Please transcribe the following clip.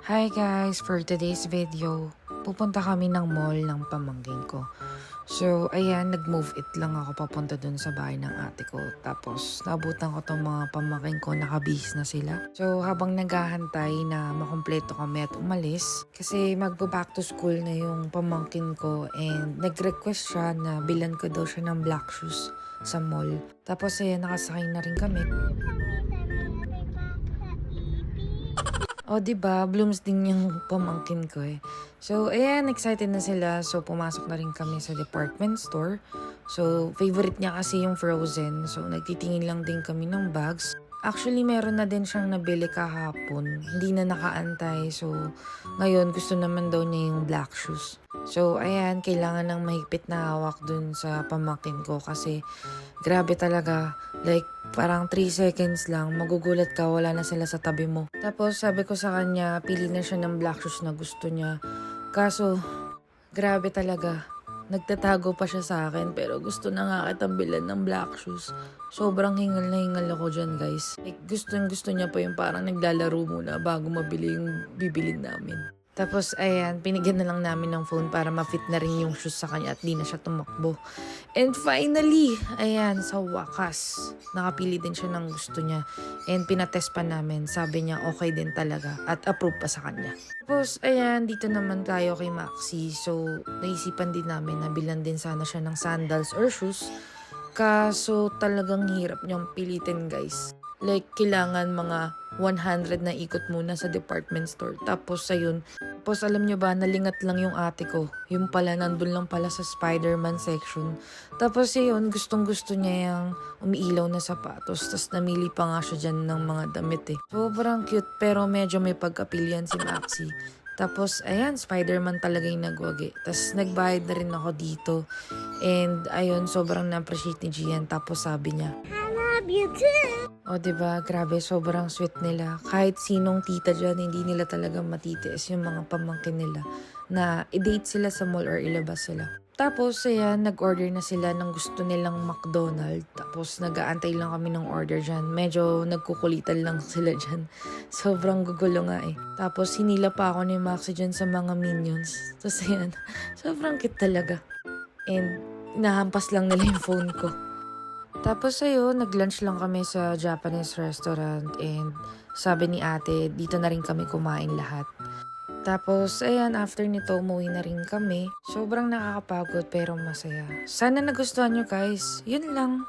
Hi guys! For today's video, pupunta kami ng mall ng pamangkin ko. So, ayan, nag-move it lang ako papunta dun sa bahay ng ate ko. Tapos, naabutan ko tong mga pamangkin ko, nakabihis na sila. So, habang naghahantay na makumpleto kami at umalis, kasi magpa-back to school na yung pamangkin ko and nag-request siya na bilan ko daw siya ng black shoes sa mall. Tapos, ayan, nakasakay na rin kami. O, diba? Blooms din yung pamangkin ko eh. So, ayan, excited na sila. So, pumasok na rin kami sa department store. So, favorite niya kasi yung Frozen. So, nagtitingin lang din kami ng bags. Actually, meron na din siyang nabili kahapon. Hindi na nakaantay. So, ngayon, gusto naman daw niya yung black shoes. So, ayan, kailangan ng mahigpit na hawak dun sa pamangkin ko kasi grabe talaga. Like, parang 3 seconds lang, magugulat ka, wala na sila sa tabi mo. Tapos, sabi ko sa kanya, pili na siya ng black shoes na gusto niya. Kaso, grabe talaga. Nagtatago pa siya sa akin, pero gusto na nga kitang bilan ng black shoes. Sobrang hingal na hingal ako dyan, guys. Like, gusto niya pa yung parang naglalaro muna bago mabili yung bibilin namin. Tapos, ayan, pinigyan na lang namin ng phone para ma-fit na rin yung shoes sa kanya at di na siya tumakbo. And finally, ayan, sa wakas, nakapili din siya ng gusto niya. And pinatest pa namin, sabi niya okay din talaga at approve pa sa kanya. Tapos, ayan, dito naman tayo kay Maxi. So, naisipan din namin na bilan din sana siya ng sandals or shoes. Kaso, talagang hirap niyang pilitin, guys. Like, kailangan mga 100 na ikot muna sa department store. Tapos, ayun. Tapos, alam nyo ba, nalingat lang yung ate ko. Yung pala, nandun lang pala sa Spider-Man section. Tapos, ayun, gustong-gusto niya yung umiilaw na sapatos. Tapos, namili pa nga siya dyan ng mga damit eh. Sobrang cute, pero medyo may pagkapilian si Maxi. Tapos, ayan, Spider-Man talaga yung nagwagi. Tapos, nagbayad na rin ako dito. And, ayun, sobrang na-appreciate ni Gian. Tapos, sabi niya, you too. O, diba? Grabe, sobrang sweet nila. Kahit sinong tita dyan, hindi nila talaga matitiis yung mga pamangkin nila na i-date sila sa mall or ilabas sila. Tapos, ayan, nag-order na sila ng gusto nilang McDonald's. Tapos, nag-aantay lang kami ng order dyan. Medyo nagkukulitan lang sila dyan. Sobrang gugulo nga eh. Tapos, hinila pa ako ni Maxi dyan sa mga minions. Tapos, ayan, sobrang cute talaga. And, nahampas lang nila yung phone ko. Tapos ayun, nag-lunch lang kami sa Japanese restaurant and sabi ni ate, dito na rin kami kumain lahat. Tapos ayan, after nito, umuwi na rin kami. Sobrang nakakapagod pero masaya. Sana nagustuhan nyo guys. Yun lang.